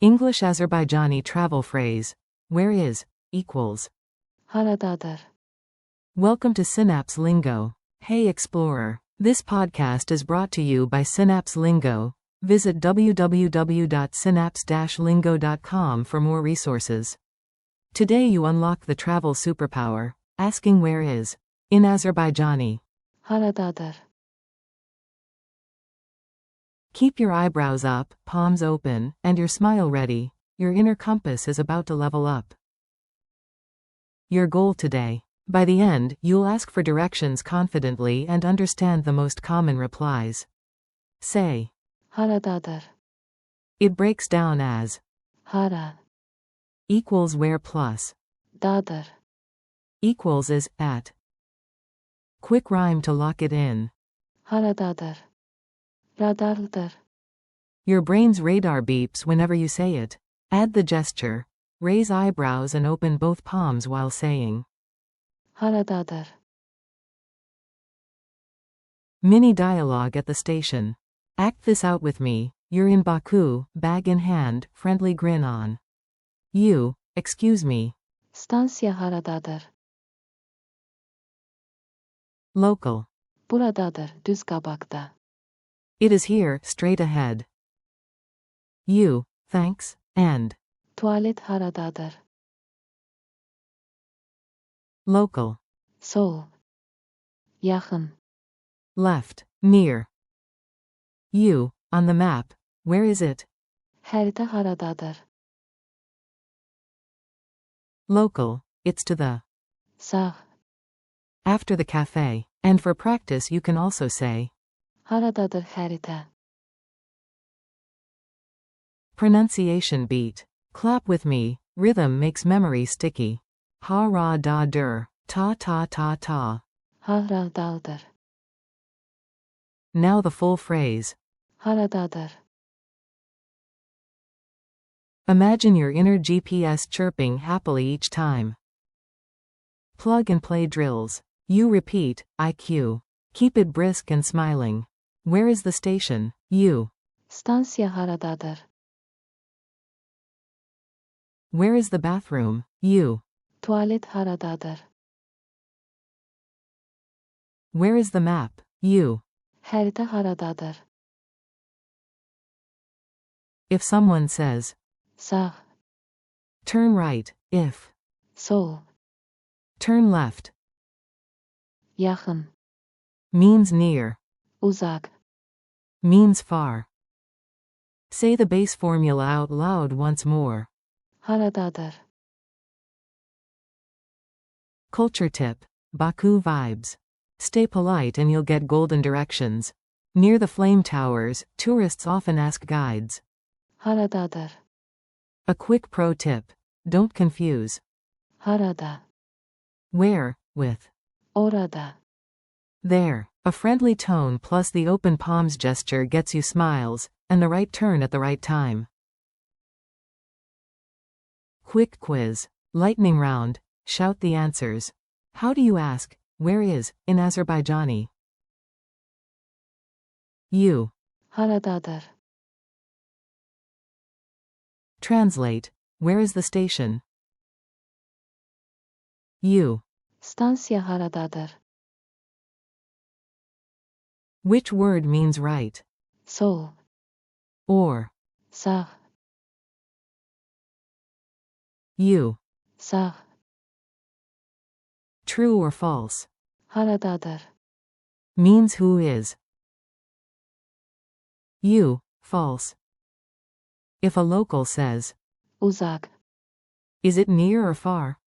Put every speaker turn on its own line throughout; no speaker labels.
English Azerbaijani travel phrase. Where is equals.
Haradadır.
Welcome to Synapse Lingo. Hey Explorer. This podcast is brought to you by Synapse Lingo. Visit www.synapse-lingo.com for more resources. Today you unlock the travel superpower, asking where is in Azerbaijani.
Haradadır.
Keep your eyebrows up, palms open, and your smile ready. Your inner compass is about to level up. Your goal today. By the end, you'll ask for directions confidently and understand the most common replies. Say.
Haradadır.
It breaks down as
Hara.
equals where plus
Dadır.
equals is at. Quick rhyme to lock it in.
Haradadır. Radarlıdır.
Your brain's radar beeps whenever you say it. Add the gesture. Raise eyebrows and open both palms while saying.
Haradadır.
Mini dialogue at the station. Act this out with me. You're in Baku, bag in hand, friendly grin on. You, excuse me.
Stansiya haradadır.
Local.
Buradadır, düz kabakta.
It is here, straight ahead. You, thanks, and.
Tuvalet haradadır.
Local.
Sol. Yakın.
Left, near. You, on the map, where is it?
Harita haradadır.
Local, it's to the.
Sağ.
After the cafe. And for practice you can also say.
Haradadır harita.
Pronunciation beat. Clap with me. Rhythm makes memory sticky. Ha ra da dur. Ta ta ta ta.
Haradadır.
Now the full phrase.
Haradadır.
Imagine your inner GPS chirping happily each time. Plug and play drills. You repeat, IQ. Keep it brisk and smiling. Where is the station? You.
Stansiya haradadır.
Where is the bathroom? You.
Tuvalet haradadır.
Where is the map? You.
Harita haradadır.
If someone says.
Sağ.
Turn right, if.
Sol.
Turn left.
Yakın.
Means near.
Uzak.
Means far. Say the base formula out loud once more.
Haradadır.
Culture tip. Baku vibes. Stay polite and you'll get golden directions. Near the flame towers, tourists often ask guides.
Haradadır.
A quick pro tip. Don't confuse.
Harada.
Where, with.
Orada.
There. A friendly tone plus the open palms gesture gets you smiles, and the right turn at the right time. Quick quiz. Lightning round. Shout the answers. How do you ask, where is, in Azerbaijani? You.
Haradadır.
Translate. Where is the station? You.
Stansiya haradadır.
Which word means right?
Sol.
Or.
Sağ.
You.
Sağ.
True or false?
Haradadır.
Means who is. You. False. If a local says.
Uzak.
Is it near or far?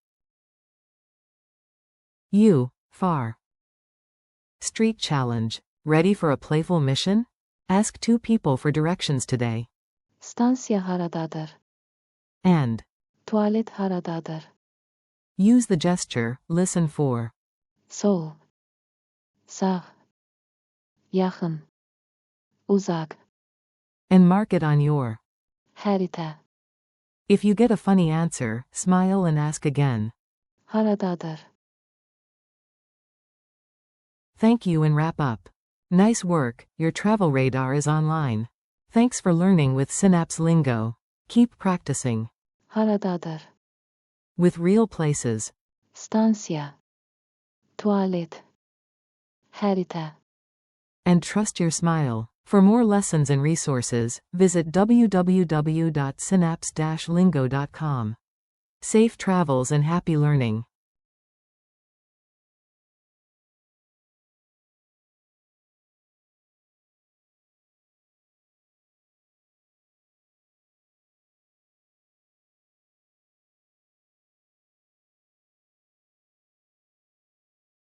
You. Far. Street challenge. Ready for a playful mission? Ask 2 people for directions today.
Stansiya haradadır.
And.
Tuvalet haradadır.
Use the gesture, listen for.
Sol. Sağ. Yakın. Uzak.
And mark it on your.
Harita.
If you get a funny answer, smile and ask again.
Haradadır.
Thank you and wrap up. Nice work, your travel radar is online. Thanks for learning with Synapse Lingo. Keep practicing.
Haradadır.
With real places.
Stansiya. Tuvalet. Harita.
And trust your smile. For more lessons and resources, visit www.synapse-lingo.com. Safe travels and happy learning.